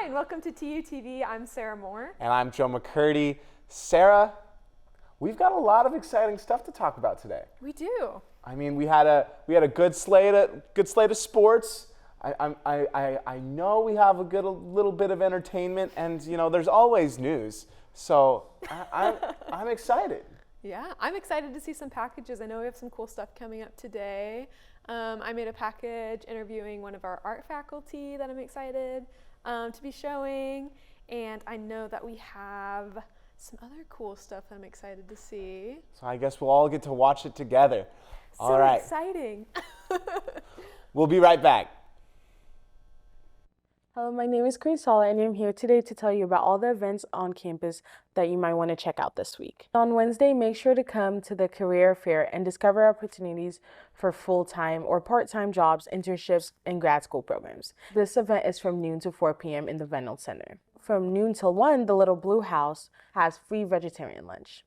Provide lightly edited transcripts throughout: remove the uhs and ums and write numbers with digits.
and welcome to TUTV. I'm Sara Moore. And I'm Joe McCurdy. Sara, we've got a lot of exciting stuff to talk about today. We do. I mean, we had a good slate of sports. I know we have a little bit of entertainment, and there's always news. So I'm excited. Yeah, I'm excited to see some packages. I know we have some cool stuff coming up today. I made a package interviewing one of our art faculty that I'm excited to be showing, and I know that we have some other cool stuff that I'm excited to see. So I guess we'll all get to watch it together. So all right. Exciting. We'll be right back. Hello, my name is Sara, and I'm here today to tell you about all the events on campus that you might want to check out this week. On Wednesday, make sure to come to the career fair and discover opportunities for full-time or part-time jobs, internships, and grad school programs. This event is from noon to 4 p.m. in the Reynolds Center. From noon till 1, the Little Blue House has free vegetarian lunch.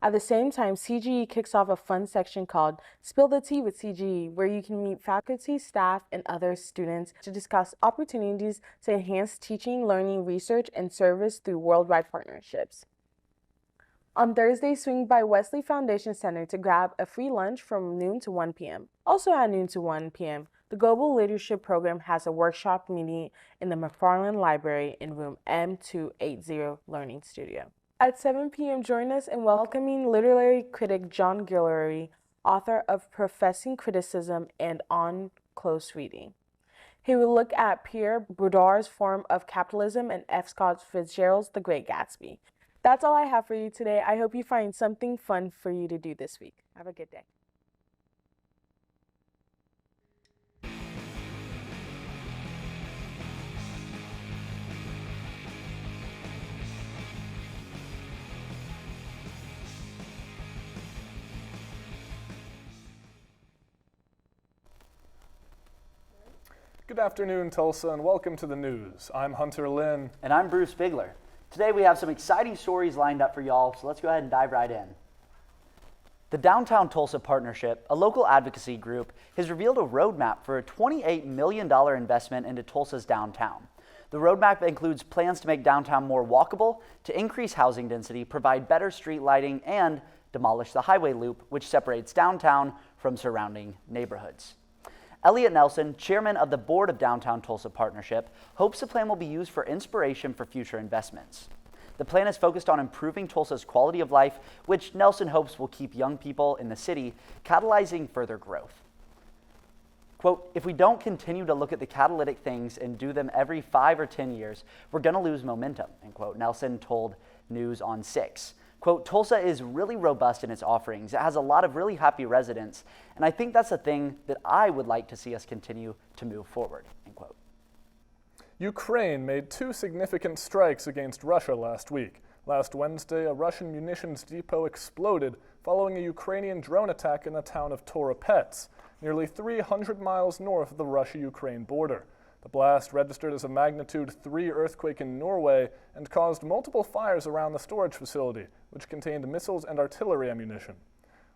At the same time, CGE kicks off a fun section called Spill the Tea with CGE, where you can meet faculty, staff, and other students to discuss opportunities to enhance teaching, learning, research, and service through worldwide partnerships. On Thursday, swing by Wesley Foundation Center to grab a free lunch from noon to 1 p.m. Also at noon to 1 p.m., the Global Leadership Program has a workshop meeting in the McFarland Library in room M280 Learning Studio. At 7 p.m., join us in welcoming literary critic John Guillory, author of Professing Criticism and On Close Reading. He will look at Pierre Bourdieu's Form of Capitalism and F. Scott Fitzgerald's The Great Gatsby. That's all I have for you today. I hope you find something fun for you to do this week. Have a good day. Good afternoon, Tulsa, and welcome to the news. I'm Hunter Lynn. And I'm Bruce Bigler. Today we have some exciting stories lined up for y'all, so let's go ahead and dive right in. The Downtown Tulsa Partnership, a local advocacy group, has revealed a roadmap for a $28 million investment into Tulsa's downtown. The roadmap includes plans to make downtown more walkable, to increase housing density, provide better street lighting, and demolish the highway loop, which separates downtown from surrounding neighborhoods. Elliot Nelson, chairman of the board of Downtown Tulsa Partnership, hopes the plan will be used for inspiration for future investments. The plan is focused on improving Tulsa's quality of life, which Nelson hopes will keep young people in the city, catalyzing further growth. Quote, "If we don't continue to look at the catalytic things and do them every 5 or 10 years, we're going to lose momentum," end quote, Nelson told News on 6. Quote, "Tulsa is really robust in its offerings. It has a lot of really happy residents, and I think that's a thing that I would like to see us continue to move forward," end quote. Ukraine made 2 significant strikes against Russia last week. Last Wednesday, a Russian munitions depot exploded following a Ukrainian drone attack in the town of Toropets, nearly 300 miles north of the Russia-Ukraine border. The blast registered as a magnitude 3 earthquake in Norway and caused multiple fires around the storage facility, which contained missiles and artillery ammunition.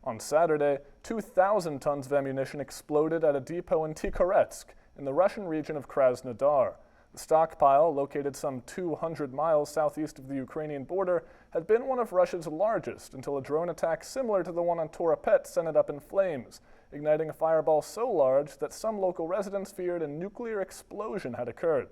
On Saturday, 2,000 tons of ammunition exploded at a depot in Tikhoretsk in the Russian region of Krasnodar. The stockpile, located some 200 miles southeast of the Ukrainian border, had been one of Russia's largest until a drone attack similar to the one on Toropets sent it up in flames, igniting a fireball so large that some local residents feared a nuclear explosion had occurred.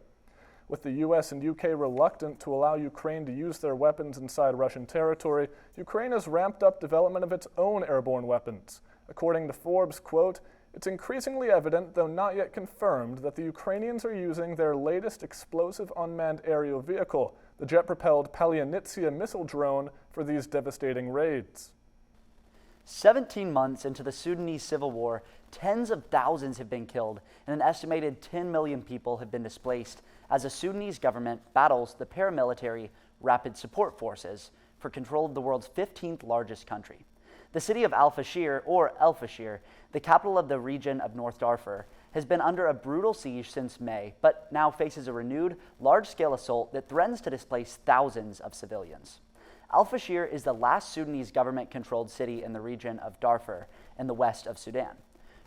With the US and UK reluctant to allow Ukraine to use their weapons inside Russian territory, Ukraine has ramped up development of its own airborne weapons. According to Forbes, quote, "It's increasingly evident, though not yet confirmed, that the Ukrainians are using their latest explosive unmanned aerial vehicle, the jet-propelled Palianitsia missile drone, for these devastating raids." 17 months into the Sudanese civil war, tens of thousands have been killed and an estimated 10 million people have been displaced as the Sudanese government battles the paramilitary Rapid Support Forces for control of the world's 15th largest country. The city of al-Fashir, or El Fashir, the capital of the region of North Darfur, has been under a brutal siege since May, but now faces a renewed, large-scale assault that threatens to displace thousands of civilians. Al-Fashir is the last Sudanese government-controlled city in the region of Darfur in the west of Sudan.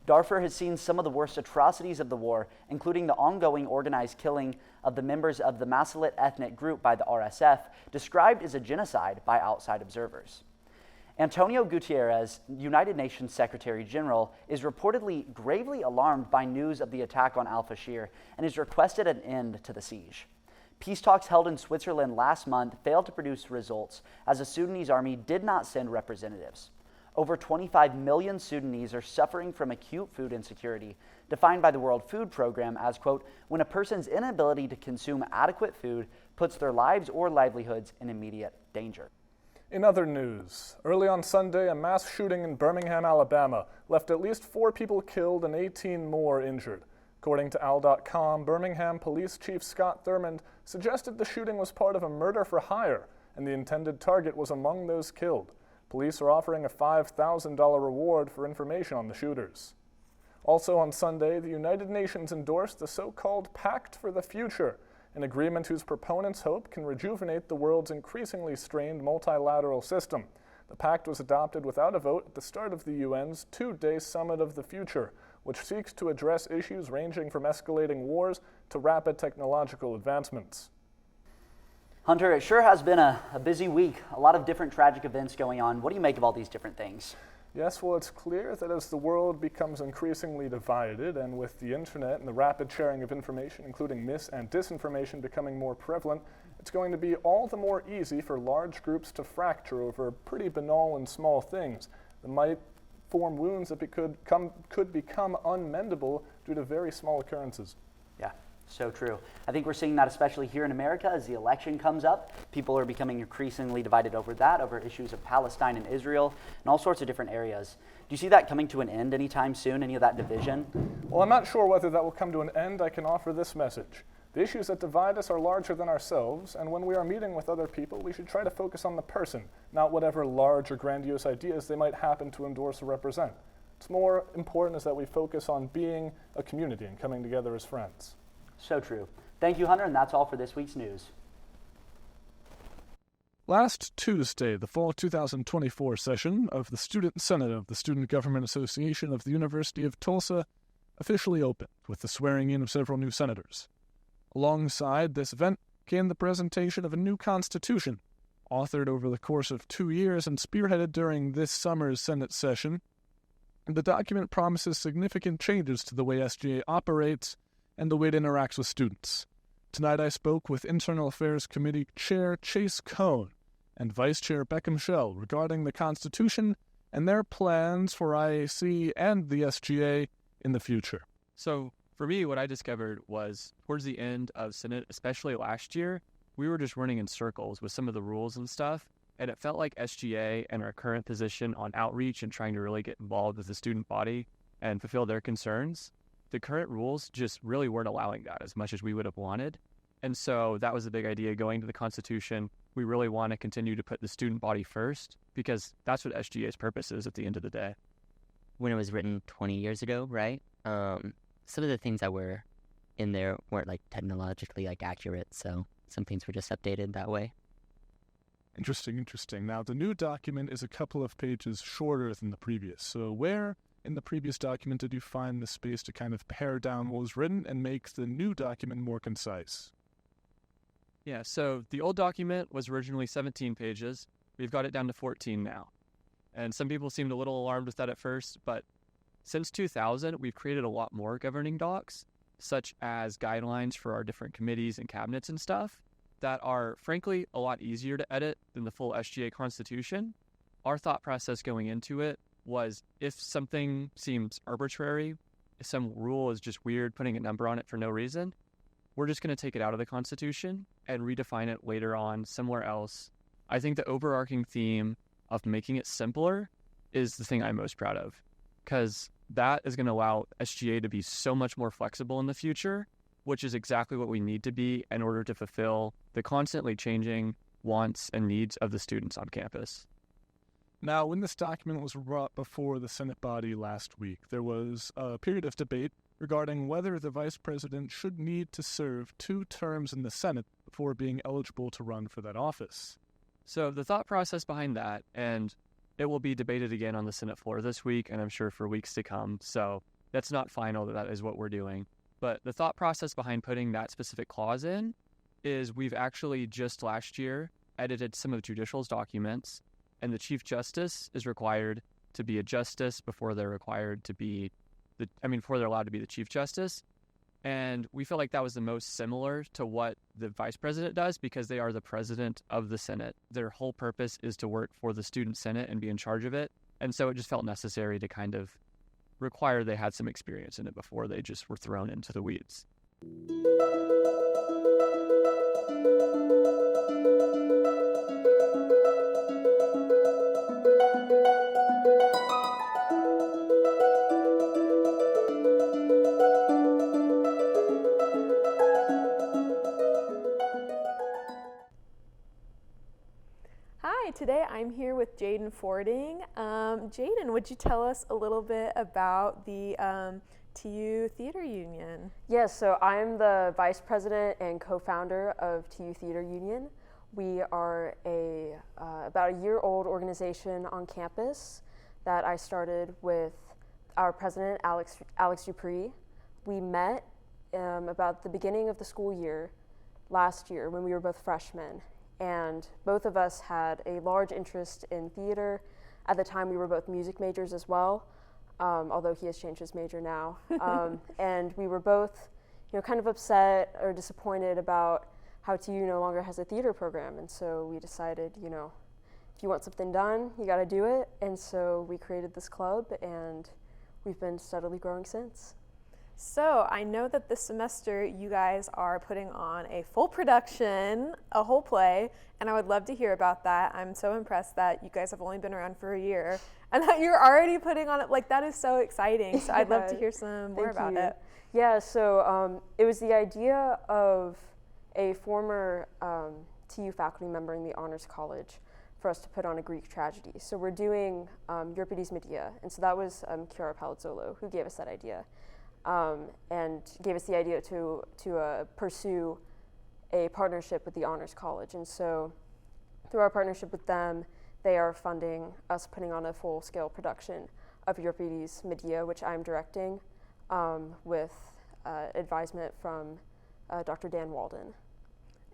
Darfur has seen some of the worst atrocities of the war, including the ongoing organized killing of the members of the Masalit ethnic group by the RSF, described as a genocide by outside observers. Antonio Guterres, United Nations Secretary General, is reportedly gravely alarmed by news of the attack on al-Fashir and has requested an end to the siege. Peace talks held in Switzerland last month failed to produce results as the Sudanese army did not send representatives. Over 25 million Sudanese are suffering from acute food insecurity, defined by the World Food Program as, quote, when a person's inability to consume adequate food puts their lives or livelihoods in immediate danger. In other news, early on Sunday, a mass shooting in Birmingham, Alabama, left at least 4 people killed and 18 more injured. According to Al.com, Birmingham Police Chief Scott Thurmond suggested the shooting was part of a murder for hire, and the intended target was among those killed. Police are offering a $5,000 reward for information on the shooters. Also on Sunday, the United Nations endorsed the so-called Pact for the Future, an agreement whose proponents hope can rejuvenate the world's increasingly strained multilateral system. The pact was adopted without a vote at the start of the UN's 2-day Summit of the Future, which seeks to address issues ranging from escalating wars to rapid technological advancements. Hunter, it sure has been a busy week. A lot of different tragic events going on. What do you make of all these different things? Yes, well, it's clear that as the world becomes increasingly divided, and with the internet and the rapid sharing of information, including mis- and disinformation, becoming more prevalent, it's going to be all the more easy for large groups to fracture over pretty banal and small things that might form wounds that could become unmendable due to very small occurrences. Yeah. So true. I think we're seeing that especially here in America as the election comes up. People are becoming increasingly divided over that, over issues of Palestine and Israel, and all sorts of different areas. Do you see that coming to an end anytime soon, any of that division? Well, I'm not sure whether that will come to an end. I can offer this message. The issues that divide us are larger than ourselves, and when we are meeting with other people, we should try to focus on the person, not whatever large or grandiose ideas they might happen to endorse or represent. What's more important is that we focus on being a community and coming together as friends. So true. Thank you, Hunter, and that's all for this week's news. Last Tuesday, the fall 2024 session of the Student Senate of the Student Government Association of the University of Tulsa officially opened with the swearing in of several new senators. Alongside this event came the presentation of a new constitution, authored over the course of 2 years and spearheaded during this summer's Senate session. And the document promises significant changes to the way SGA operates and the way it interacts with students. Tonight I spoke with Internal Affairs Committee Chair Chase Cohn and Vice Chair Beckham Schell regarding the Constitution and their plans for IAC and the SGA in the future. So for me, what I discovered was towards the end of Senate, especially last year, we were just running in circles with some of the rules and stuff, and it felt like SGA and our current position on outreach and trying to really get involved with the student body and fulfill their concerns, the current rules just really weren't allowing that as much as we would have wanted. And so that was the big idea going to the Constitution. We really want to continue to put the student body first because that's what SGA's purpose is at the end of the day. When it was written 20 years ago, right? Some of the things that were in there weren't technologically accurate, so some things were just updated that way. Interesting. Now, the new document is a couple of pages shorter than the previous. So where in the previous document did you find the space to kind of pare down what was written and make the new document more concise? Yeah, so the old document was originally 17 pages. We've got it down to 14 now. And some people seemed a little alarmed with that at first, but since 2000, we've created a lot more governing docs, such as guidelines for our different committees and cabinets and stuff, that are, frankly, a lot easier to edit than the full SGA Constitution. Our thought process going into it was if something seems arbitrary, if some rule is just weird, putting a number on it for no reason, we're just going to take it out of the Constitution and redefine it later on somewhere else. I think the overarching theme of making it simpler is the thing I'm most proud of, because that is going to allow SGA to be so much more flexible in the future, which is exactly what we need to be in order to fulfill the constantly changing wants and needs of the students on campus. Now, when this document was brought before the Senate body last week, there was a period of debate regarding whether the vice president should need to serve 2 terms in the Senate before being eligible to run for that office. So the thought process behind that, and it will be debated again on the Senate floor this week, and I'm sure for weeks to come. So That's not final, that is what we're doing. But the thought process behind putting that specific clause in is we've actually just last year edited some of judicial's documents, and the Chief Justice is required to be a justice before they're required to be before they're allowed to be the Chief Justice. And we feel like that was the most similar to what the Vice President does, because they are the President of the Senate. Their whole purpose is to work for the Student Senate and be in charge of it. And so it just felt necessary to kind of require they had some experience in it before they just were thrown into the weeds. Hi, today I'm here with Jaydin Fording. Jaydin, would you tell us a little bit about the TU Theater Union? Yes, so I'm the vice president and co-founder of TU Theater Union. We are about a year-old organization on campus that I started with our president, Alex Dupree. We met about the beginning of the school year last year when we were both freshmen. And both of us had a large interest in theater. At the time, we were both music majors as well, although he has changed his major now. And we were both, kind of upset or disappointed about how TU no longer has a theater program. And so we decided, if you want something done, you got to do it. And so we created this club, and we've been steadily growing since. So I know that this semester you guys are putting on a full production, a whole play, and I would love to hear about that. I'm so impressed that you guys have only been around for a year and that you're already putting on it. Like, that is so exciting. So I'd love to hear some more about it. Yeah, so it was the idea of a former TU faculty member in the Honors College for us to put on a Greek tragedy. So we're doing Euripides Medea, and so that was Chiara Palazzolo who gave us that idea. And gave us the idea to pursue a partnership with the Honors College. And so through our partnership with them, they are funding us putting on a full-scale production of Euripides Medea, which I'm directing with advisement from Dr. Dan Walden.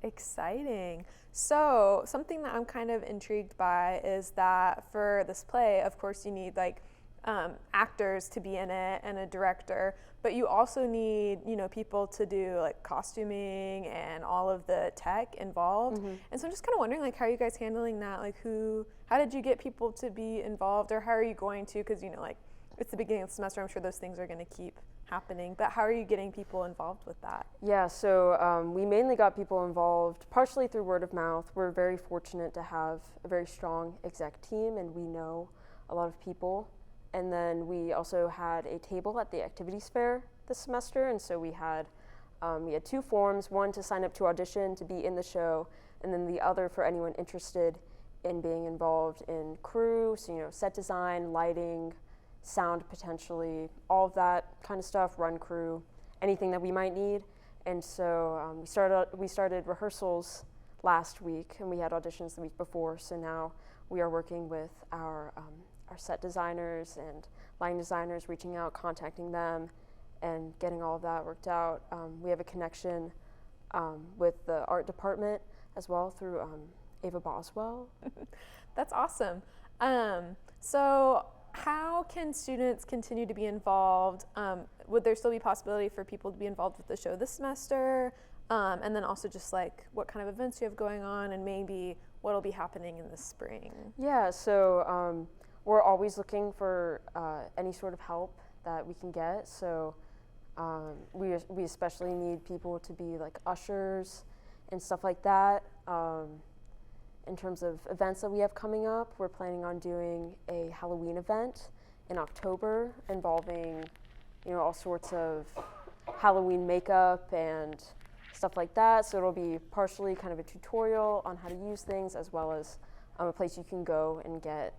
Exciting. So something that I'm kind of intrigued by is that for this play, of course, you need actors to be in it and a director, but you also need, people to do costuming and all of the tech involved. Mm-hmm. And so I'm just kind of wondering, how are you guys handling that? How did you get people to be involved, or how are you going to? Because it's the beginning of the semester. I'm sure those things are going to keep happening. But how are you getting people involved with that? Yeah, so we mainly got people involved partially through word of mouth. We're very fortunate to have a very strong exec team, and we know a lot of people. And then we also had a table at the activities fair this semester, and so we had two forms, one to sign up to audition to be in the show, and then the other for anyone interested in being involved in crew, so set design, lighting, sound potentially, all of that kind of stuff, run crew, anything that we might need. And so we started rehearsals last week, and we had auditions the week before, so now we are working with our set designers and lighting designers, reaching out, contacting them, and getting all of that worked out. We have a connection with the art department as well through Ava Boswell. That's awesome. So how can students continue to be involved? Would there still be possibility for people to be involved with the show this semester? And then also just what kind of events you have going on, and maybe what will be happening in the spring? Yeah, so we're always looking for any sort of help that we can get. So we especially need people to be ushers and stuff like that. In terms of events that we have coming up, we're planning on doing a Halloween event in October involving, all sorts of Halloween makeup and stuff like that. So it'll be partially kind of a tutorial on how to use things, as well as a place you can go and get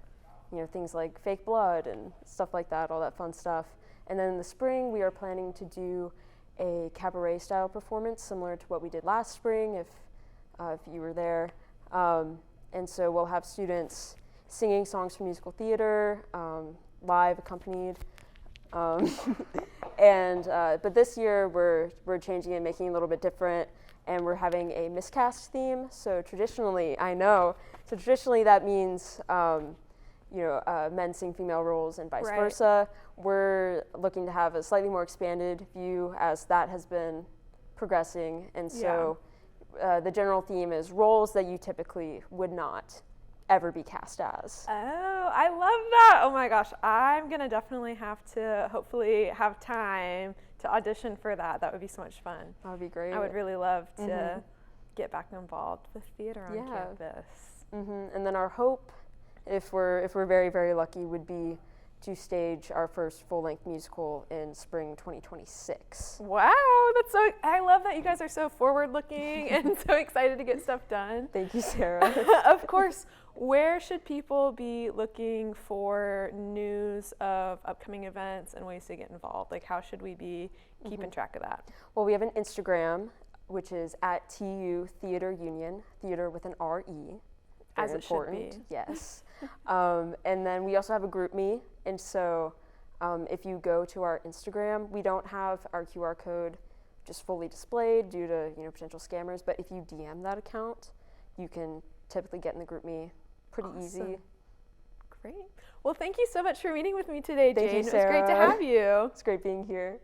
things like fake blood and stuff like that, all that fun stuff. And then in the spring, we are planning to do a cabaret style performance similar to what we did last spring, if you were there. And so we'll have students singing songs from musical theater, live accompanied But this year we're changing it, making it a little bit different, and we're having a miscast theme. So traditionally, that means men sing female roles and vice versa. We're looking to have a slightly more expanded view as that has been progressing, and so the general theme is roles that you typically would not ever be cast as. Oh, I love that. Oh my gosh, I'm gonna definitely have to hopefully have time to audition for that. That would be so much fun. That would be great. I would really love to get back involved with theater on campus. And then our hope, if we're very, very lucky, would be to stage our first full-length musical in spring 2026. Wow, I love that you guys are so forward-looking and so excited to get stuff done. Thank you, Sarah. Of course, where should people be looking for news of upcoming events and ways to get involved? Like, how should we be keeping track of that? Well, we have an Instagram, which is at TU Theater Union, theater with an R-E. As it important. should be. Yes. And then we also have a GroupMe, and so if you go to our Instagram, we don't have our QR code just fully displayed due to potential scammers, but if you DM that account, you can typically get in the GroupMe pretty easy. Great. Well, thank you so much for meeting with me today, Jane. Thank you, It was Sarah. great to have you. It's great being here.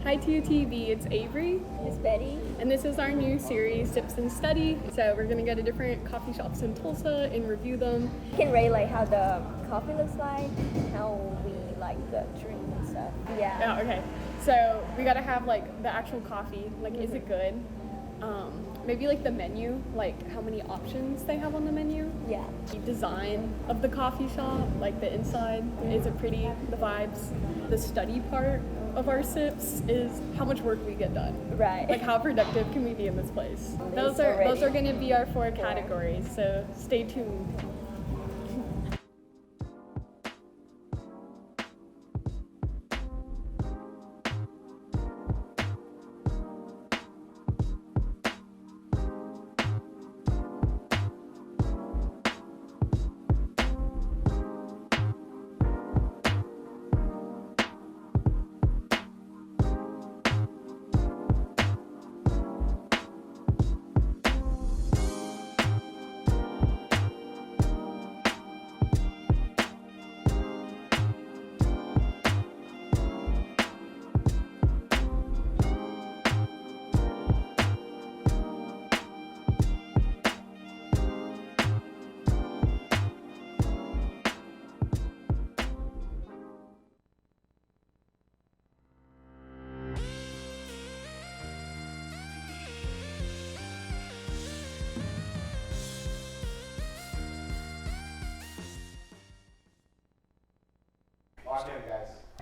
Hi TUTV, it's Avery. It's Betty. And this is our new series, Sips and Study. So we're gonna go to different coffee shops in Tulsa and review them. You can rate like how the coffee looks like, how we like the drink and stuff. Yeah. Oh, okay. So we gotta have like the actual coffee, like is it good? Maybe like the menu, like how many options they have on the menu. Yeah. The design of the coffee shop, like the inside, is it pretty? The vibes. The study part of our sips is how much work we get done. Right. Like how productive can we be in this place? Those are going to be our 4 categories. So stay tuned.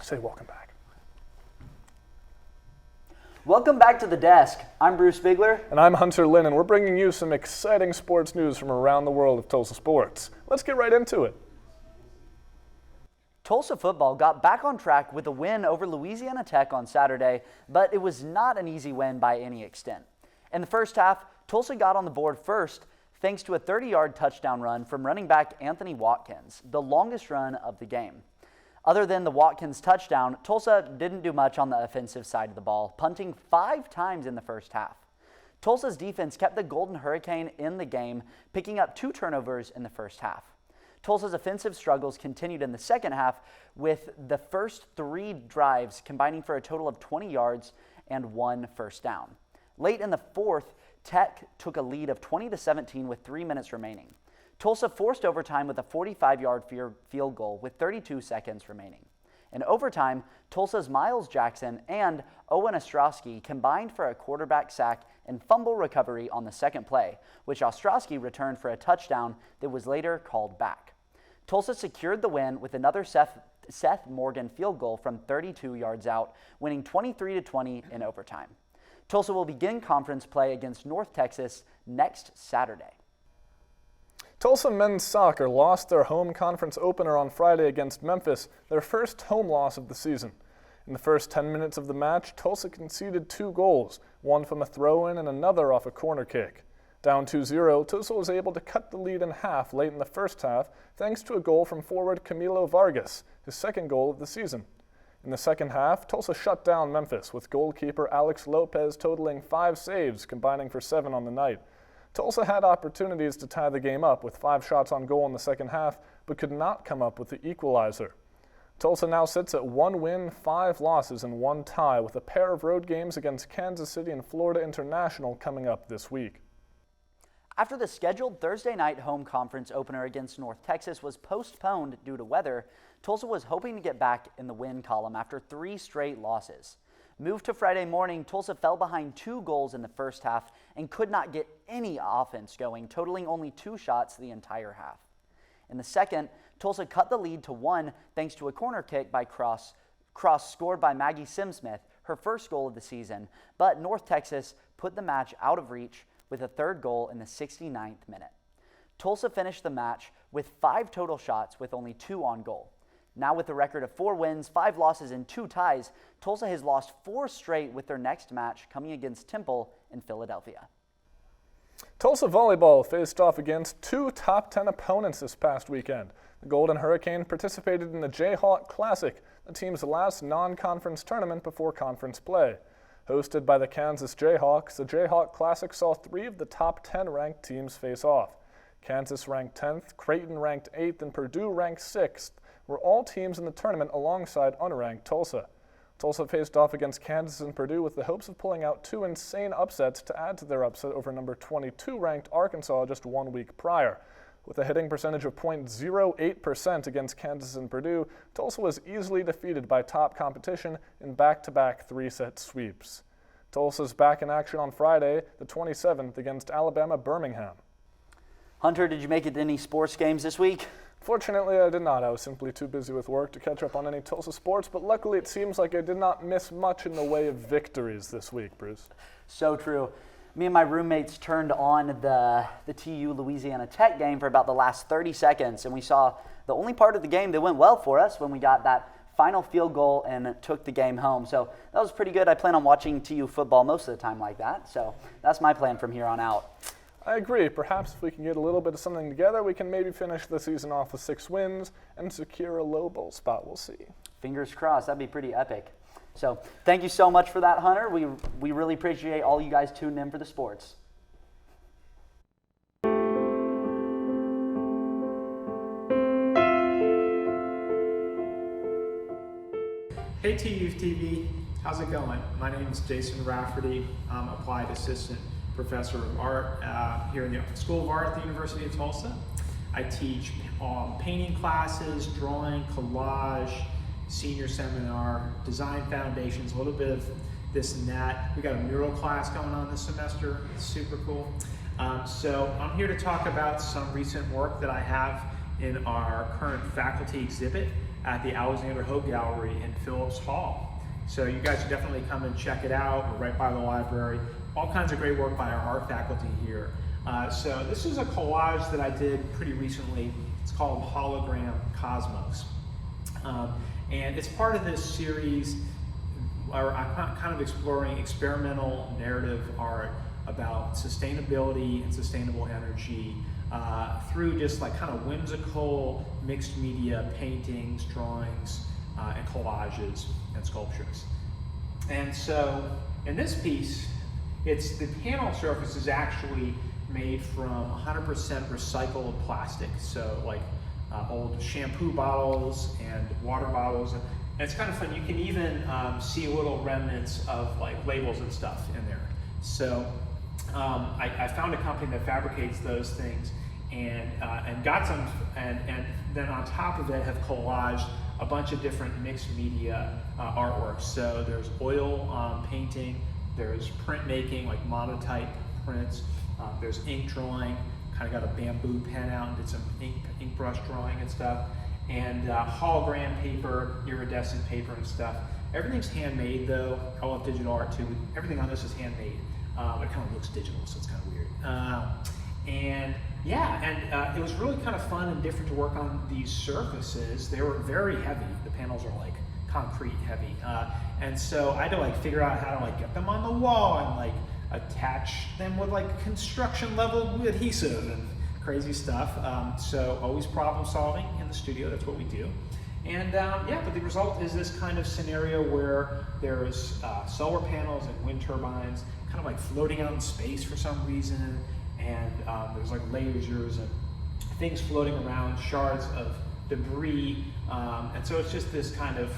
Say welcome back. Welcome back to the desk. I'm Bruce Bigler. And I'm Hunter Lynn, and we're bringing you some exciting sports news from around the world of Tulsa sports. Let's get right into it. Tulsa football got back on track with a win over Louisiana Tech on Saturday, but it was not an easy win by any extent. In the first half, Tulsa got on the board first thanks to a 30-yard touchdown run from running back Anthony Watkins, the longest run of the game. Other than the Watkins touchdown, Tulsa didn't do much on the offensive side of the ball, punting 5 times in the first half. Tulsa's defense kept the Golden Hurricane in the game, picking up 2 turnovers in the first half. Tulsa's offensive struggles continued in the second half, with the first 3 drives combining for a total of 20 yards and 1 first down. Late in the fourth, Tech took a lead of 20-17 with 3 minutes remaining. Tulsa forced overtime with a 45-yard field goal with 32 seconds remaining. In overtime, Tulsa's Miles Jackson and Owen Ostrowski combined for a quarterback sack and fumble recovery on the second play, which Ostrowski returned for a touchdown that was later called back. Tulsa secured the win with another Seth Morgan field goal from 32 yards out, winning 23-20 in overtime. Tulsa will begin conference play against North Texas next Saturday. Tulsa men's soccer lost their home conference opener on Friday against Memphis, their first home loss of the season. In the first 10 minutes of the match, Tulsa conceded 2 goals, one from a throw-in and another off a corner kick. Down 2-0, Tulsa was able to cut the lead in half late in the first half thanks to a goal from forward Camilo Vargas, his second goal of the season. In the second half, Tulsa shut down Memphis, with goalkeeper Alex Lopez totaling 5 saves, combining for 7 on the night. Tulsa had opportunities to tie the game up with 5 shots on goal in the second half, but could not come up with the equalizer. Tulsa now sits at 1 win, 5 losses, and 1 tie, with a pair of road games against Kansas City and Florida International coming up this week. After the scheduled Thursday night home conference opener against North Texas was postponed due to weather, Tulsa was hoping to get back in the win column after 3 straight losses. Moved to Friday morning, Tulsa fell behind 2 goals in the first half and could not get any offense going, totaling only 2 shots the entire half. In the second, Tulsa cut the lead to 1 thanks to a corner kick by Cross scored by Maggie Simsmith, her first goal of the season, but North Texas put the match out of reach with a 3rd goal in the 69th minute. Tulsa finished the match with 5 total shots with only 2 on goal. Now with a record of 4 wins, 5 losses, and 2 ties, Tulsa has lost 4 straight with their next match coming against Temple in Philadelphia. Tulsa volleyball faced off against 2 top 10 opponents this past weekend. The Golden Hurricane participated in the Jayhawk Classic, the team's last non-conference tournament before conference play. Hosted by the Kansas Jayhawks, the Jayhawk Classic saw 3 of the top 10 ranked teams face off. Kansas ranked 10th, Creighton ranked 8th, and Purdue ranked 6th, were all teams in the tournament alongside unranked Tulsa. Tulsa faced off against Kansas and Purdue with the hopes of pulling out 2 insane upsets to add to their upset over number 22 ranked Arkansas just 1 week prior. With a hitting percentage of .08% against Kansas and Purdue, Tulsa was easily defeated by top competition in back-to-back 3-set sweeps. Tulsa's back in action on Friday, the 27th, against Alabama Birmingham. Hunter, did you make it to any sports games this week? Fortunately, I did not. I was simply too busy with work to catch up on any Tulsa sports, but luckily it seems like I did not miss much in the way of victories this week, Bruce. So true. Me and my roommates turned on the TU Louisiana Tech game for about the last 30 seconds, and we saw the only part of the game that went well for us when we got that final field goal and took the game home. So that was pretty good. I plan on watching TU football most of the time like that, so that's my plan from here on out. I agree. Perhaps if we can get a little bit of something together, we can maybe finish the season off with 6 wins and secure a low bowl spot. We'll see. Fingers crossed. That'd be pretty epic. So thank you so much for that, Hunter. We really appreciate all you guys tuning in for the sports. Hey TUTV, how's it going? My name is Jason Rafferty. I'm Applied Assistant Professor of Art here in the School of Art at the University of Tulsa. I teach painting classes, drawing, collage, senior seminar, design foundations, a little bit of this and that. We got a mural class going on this semester. It's super cool. So I'm here to talk about some recent work that I have in our current faculty exhibit at the Alexander Hogue Gallery in Phillips Hall. So you guys should definitely come and check it out. We're right by the library. All kinds of great work by our art faculty here. So this is a collage that I did pretty recently. It's called Hologram Cosmos. And it's part of this series where I'm kind of exploring experimental narrative art about sustainability and sustainable energy through just like kind of whimsical mixed media paintings, drawings, and collages and sculptures. And so in this piece, the panel surface is actually made from 100% recycled plastic. So like old shampoo bottles and water bottles. And it's kind of fun. You can even see little remnants of like labels and stuff in there. So I found a company that fabricates those things and got some, and then on top of it have collaged a bunch of different mixed media artworks. So there's oil painting, there's printmaking, like monotype prints, there's ink drawing, kind of got a bamboo pen out and did some ink brush drawing and stuff. and hologram paper, iridescent paper and stuff. Everything's handmade though. I love digital art too. Everything on this is handmade, but it kind of looks digital, so it's kind of weird. And it was really kind of fun and different to work on these surfaces. They were very heavy. The panels are like concrete heavy, and so I had to like figure out how to like get them on the wall and like attach them with like construction level adhesive and crazy stuff. So always problem solving in the studio. That's what we do. And but the result is this kind of scenario where there's solar panels and wind turbines kind of like floating out in space for some reason, and there's like lasers and things floating around, shards of debris, and so it's just this kind of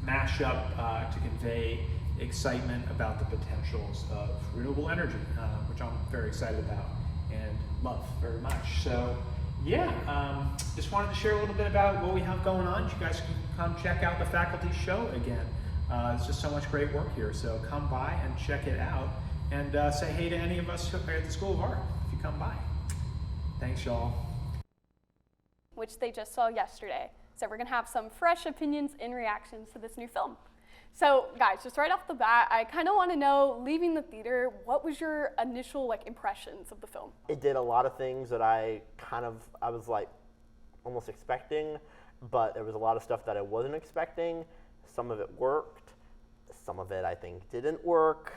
mashup to convey excitement about the potentials of renewable energy, which I'm very excited about and love very much. So just wanted to share a little bit about what we have going on. You guys can come check out the faculty show again. It's just so much great work here, so come by and check it out, and say hey to any of us at the School of Art if you come by. Thanks, y'all. Which they just saw yesterday. So we're gonna have some fresh opinions and reactions to this new film. So guys, just right off the bat, I kind of want to know, leaving the theater, what was your initial impressions of the film? It did a lot of things that I was like almost expecting, but there was a lot of stuff that I wasn't expecting. Some of it worked, some of it I think didn't work,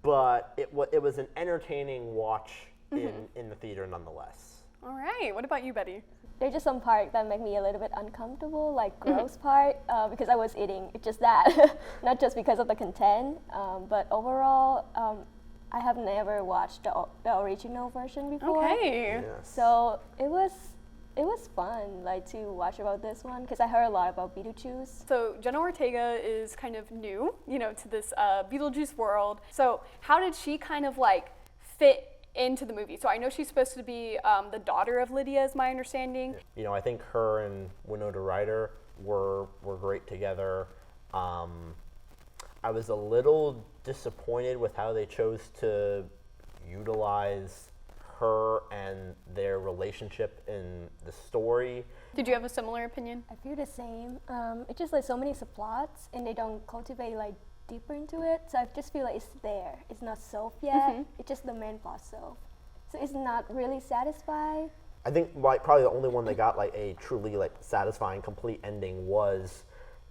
but it was an entertaining watch in the theater nonetheless. All right, what about you, Betty? There's just some part that make me a little bit uncomfortable, like gross part, because I was eating. It's just that, not just because of the content, but overall, I have never watched the original version before. Okay. Yes. So it was fun, to watch about this one, because I heard a lot about Beetlejuice. So Jenna Ortega is kind of new, to this Beetlejuice world. So how did she kind of fit into the movie? So I know she's supposed to be the daughter of Lydia, is my understanding. I think her and Winona Ryder were great together. I was a little disappointed with how they chose to utilize her and their relationship in the story. Did you have a similar opinion? I feel the same. It's just so many subplots, and they don't cultivate deeper into it, so I just feel it's there. It's not solved yet. It's just the main plot solved, so it's not really satisfying. I think probably the only one that got a truly satisfying complete ending was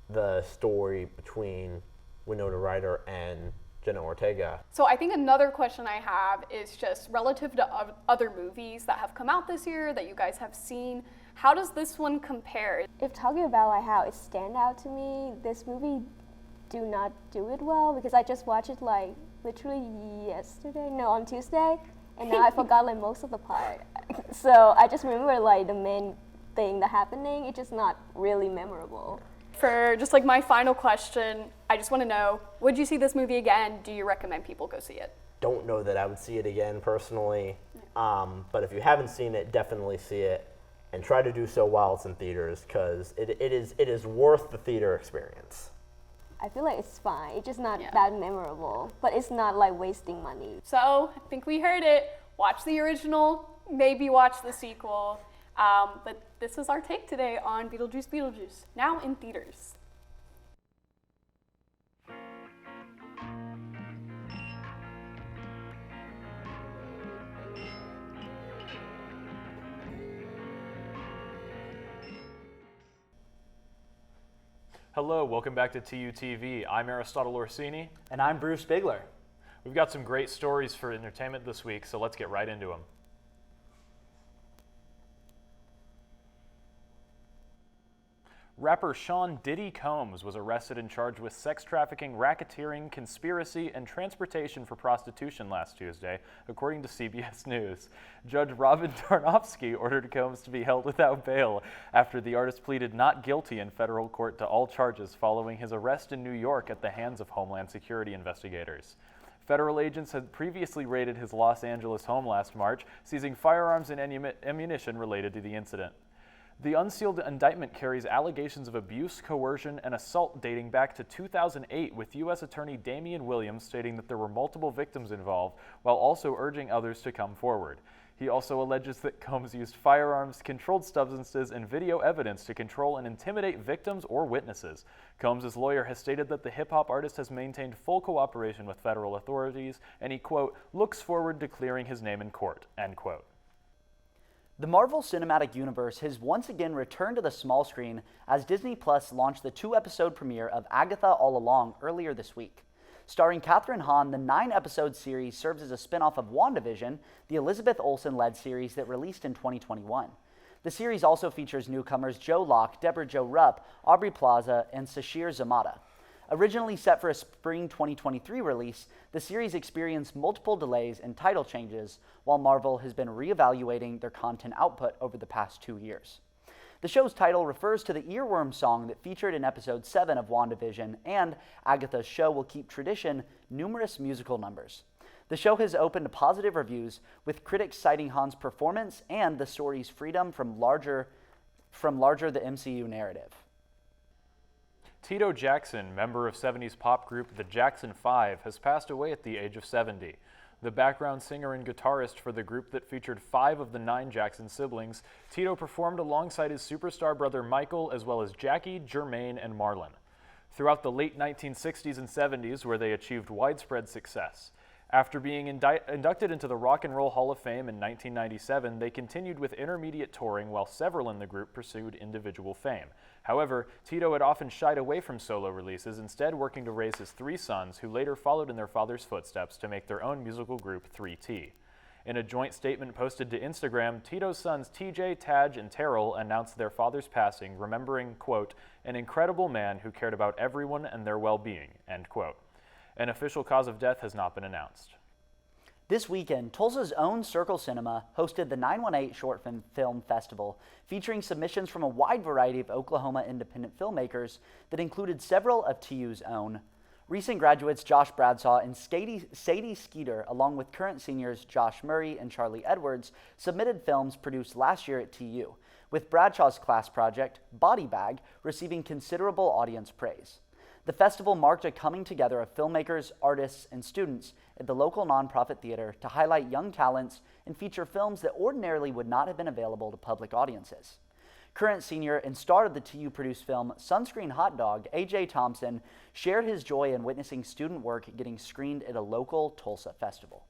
the story between Winona Ryder and Jenna Ortega. So I think another question I have is just relative to other movies that have come out this year that you guys have seen, how does this one compare? If talking about how it stand out to me, this movie do not do it well, because I just watched it literally on Tuesday, and now I forgot most of the part. So I just remember the main thing that happening. It's just not really memorable. For just my final question, I just want to know, would you see this movie again? Do you recommend people go see it? Don't know that I would see it again personally, but if you haven't seen it, definitely see it, and try to do so while it's in theaters, because it is worth the theater experience. I feel it's fine. It's just not that memorable, but it's not wasting money. So I think we heard it. Watch the original, maybe watch the sequel. But this is our take today on Beetlejuice, now in theaters. Hello, welcome back to TUTV. I'm Aristotle Orsini. And I'm Bruce Bigler. We've got some great stories for entertainment this week, so let's get right into them. Rapper Sean Diddy Combs was arrested and charged with sex trafficking, racketeering, conspiracy, and transportation for prostitution last Tuesday, according to CBS News. Judge Robin Tarnofsky ordered Combs to be held without bail after the artist pleaded not guilty in federal court to all charges following his arrest in New York at the hands of Homeland Security investigators. Federal agents had previously raided his Los Angeles home last March, seizing firearms and ammunition related to the incident. The unsealed indictment carries allegations of abuse, coercion, and assault dating back to 2008, with U.S. Attorney Damian Williams stating that there were multiple victims involved, while also urging others to come forward. He also alleges that Combs used firearms, controlled substances, and video evidence to control and intimidate victims or witnesses. Combs' lawyer has stated that the hip-hop artist has maintained full cooperation with federal authorities, and he, quote, looks forward to clearing his name in court, end quote. The Marvel Cinematic Universe has once again returned to the small screen as Disney Plus launched the 2-episode premiere of Agatha All Along earlier this week. Starring Kathryn Hahn, the 9-episode series serves as a spin-off of WandaVision, the Elizabeth Olsen-led series that released in 2021. The series also features newcomers Joe Locke, Deborah Jo Rupp, Aubrey Plaza, and Sashir Zamata. Originally set for a spring 2023 release, the series experienced multiple delays and title changes, while Marvel has been reevaluating their content output over the past 2 years. The show's title refers to the earworm song that featured in episode 7 of WandaVision, and Agatha's show will keep tradition numerous musical numbers. The show has opened to positive reviews, with critics citing Hahn's performance and the story's freedom from larger the MCU narrative. Tito Jackson, member of 70s pop group The Jackson 5, has passed away at the age of 70. The background singer and guitarist for the group that featured 5 of the 9 Jackson siblings, Tito performed alongside his superstar brother Michael, as well as Jackie, Jermaine, and Marlon. Throughout the late 1960s and 70s, where they achieved widespread success. After being inducted into the Rock and Roll Hall of Fame in 1997, they continued with intermediate touring while several in the group pursued individual fame. However, Tito had often shied away from solo releases, instead working to raise his 3 sons, who later followed in their father's footsteps to make their own musical group 3T. In a joint statement posted to Instagram, Tito's sons TJ, Taj, and Terrell announced their father's passing, remembering, quote, an incredible man who cared about everyone and their well-being, end quote. An official cause of death has not been announced. This weekend, Tulsa's own Circle Cinema hosted the 918 Short Film Festival, featuring submissions from a wide variety of Oklahoma independent filmmakers that included several of TU's own. Recent graduates Josh Bradsaw and Sadie Skeeter, along with current seniors Josh Murray and Charlie Edwards, submitted films produced last year at TU, with Bradshaw's class project, Body Bag, receiving considerable audience praise. The festival marked a coming together of filmmakers, artists, and students at the local nonprofit theater to highlight young talents and feature films that ordinarily would not have been available to public audiences. Current senior and star of the TU-produced film Sunscreen Hot Dog, A.J. Thompson, shared his joy in witnessing student work getting screened at a local Tulsa festival.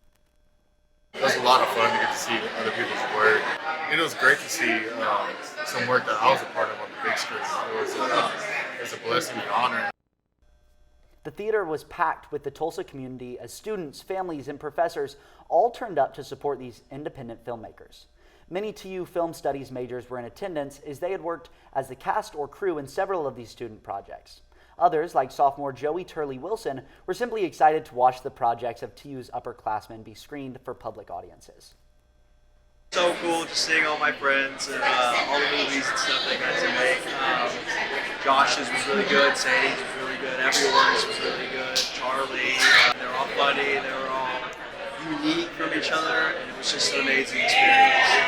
It was a lot of fun to get to see other people's work. It was great to see some work that I was a part of on the big screen. It was a blessing and honor. The theater was packed with the Tulsa community as students, families, and professors all turned up to support these independent filmmakers. Many TU film studies majors were in attendance as they had worked as the cast or crew in several of these student projects. Others, like sophomore Joey Turley Wilson, were simply excited to watch the projects of TU's upperclassmen be screened for public audiences. So cool just seeing all my friends and all the movies and stuff they got to make. Josh's was really good, Sadie's was really good, everyone's was really good, Charlie, they were all funny, they were all unique from each other, and it was just an amazing experience.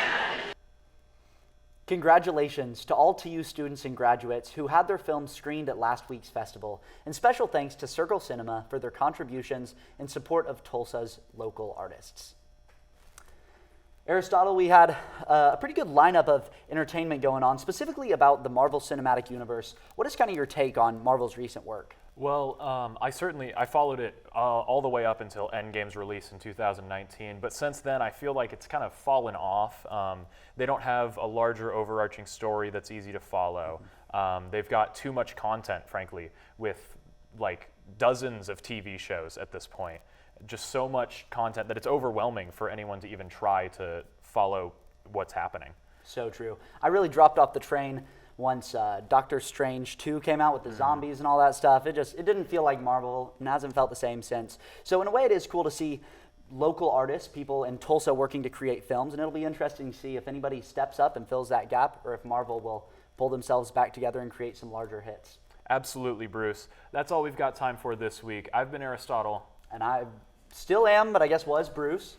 Congratulations to all TU students and graduates who had their films screened at last week's festival, and special thanks to Circle Cinema for their contributions in support of Tulsa's local artists. Aristotle, we had a pretty good lineup of entertainment going on, specifically about the Marvel Cinematic Universe. What is kind of your take on Marvel's recent work? Well, I followed it all the way up until Endgame's release in 2019, but since then I feel like it's kind of fallen off. They don't have a larger overarching story that's easy to follow. They've got too much content, frankly, with like dozens of TV shows at this point. Just so much content that it's overwhelming for anyone to even try to follow what's happening. So true. I really dropped off the train once Doctor Strange 2 came out with the zombies and all that stuff. It didn't feel like Marvel and hasn't felt the same since. So in a way it is cool to see local artists, people in Tulsa working to create films, and it'll be interesting to see if anybody steps up and fills that gap or if Marvel will pull themselves back together and create some larger hits. Absolutely, Bruce. That's all we've got time for this week. I've been Aristotle. And I still am, but I guess was Bruce.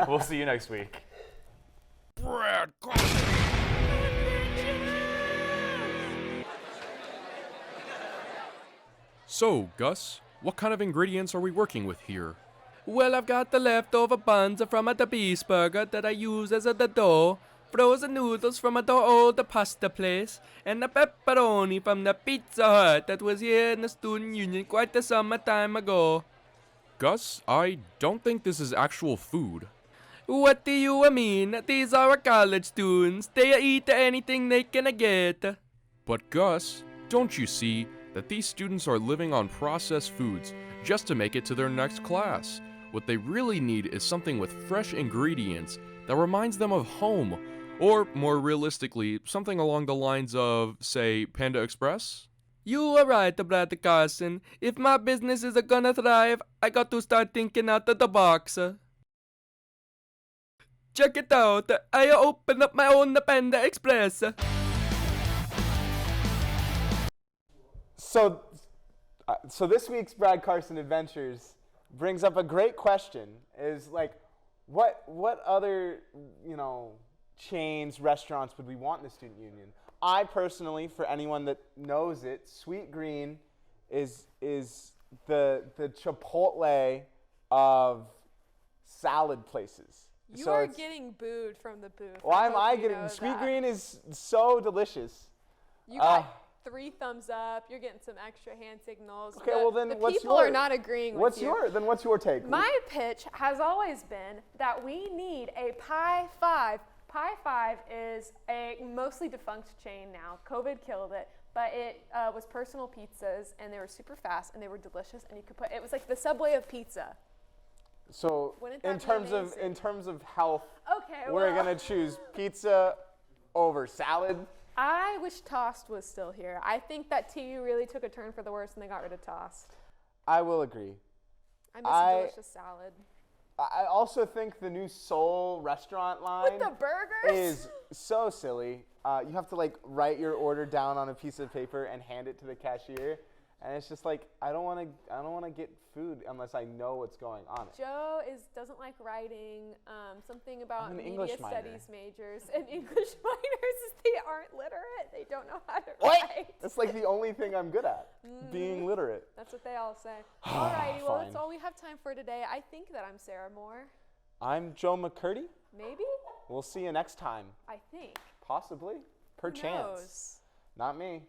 We'll see you next week. Brad So, Gus, what kind of ingredients are we working with here? Well, I've got the leftover buns from the beef burger that I use as the dough, frozen noodles from the old pasta place, and the pepperoni from the Pizza Hut that was here in the student union quite the summertime ago. Gus, I don't think this is actual food. What do you mean? These are college students. They eat anything they can get. But Gus, don't you see that these students are living on processed foods just to make it to their next class? What they really need is something with fresh ingredients that reminds them of home, or more realistically, something along the lines of, say, Panda Express? You are right, Brother Carson. If my business is gonna thrive, I got to start thinking out of the box. Check it out, I opened up my own Panda Express. So this week's Brad Carson Adventures brings up a great question, is like, what other, chains, restaurants would we want in the student union? I personally, for anyone that knows it, Sweet Green is the Chipotle of salad places. You are getting booed from the booth. Why am I getting? Sweet Green is so delicious. You got 3 thumbs up. You're getting some extra hand signals. Okay, well then, what's people are not agreeing with you. What's your take? My pitch has always been that we need a Pie 5. Pie 5 is a mostly defunct chain now. COVID killed it, but it was personal pizzas, and they were super fast, and they were delicious, and you could put, it was like the Subway of pizza. So in terms of health, okay, we're gonna choose pizza over salad. I wish Tossed was still here. I think that TU really took a turn for the worse when they got rid of Tossed. I will agree. I miss a delicious salad. I also think the new Soul restaurant line with the burgers is so silly. You have to write your order down on a piece of paper and hand it to the cashier, and it's just like I don't want to get food unless I know what's going on it. Joe doesn't like writing. Something about media English studies majors and English minors. They aren't literate. They don't know how to write. That's like the only thing I'm good at, being literate. That's what they all say. Alrighty, well that's all we have time for today. I think that I'm Sara Moore. I'm Joe McCurdy. Maybe. We'll see you next time. I think. Possibly. Perchance. Who knows? Not me.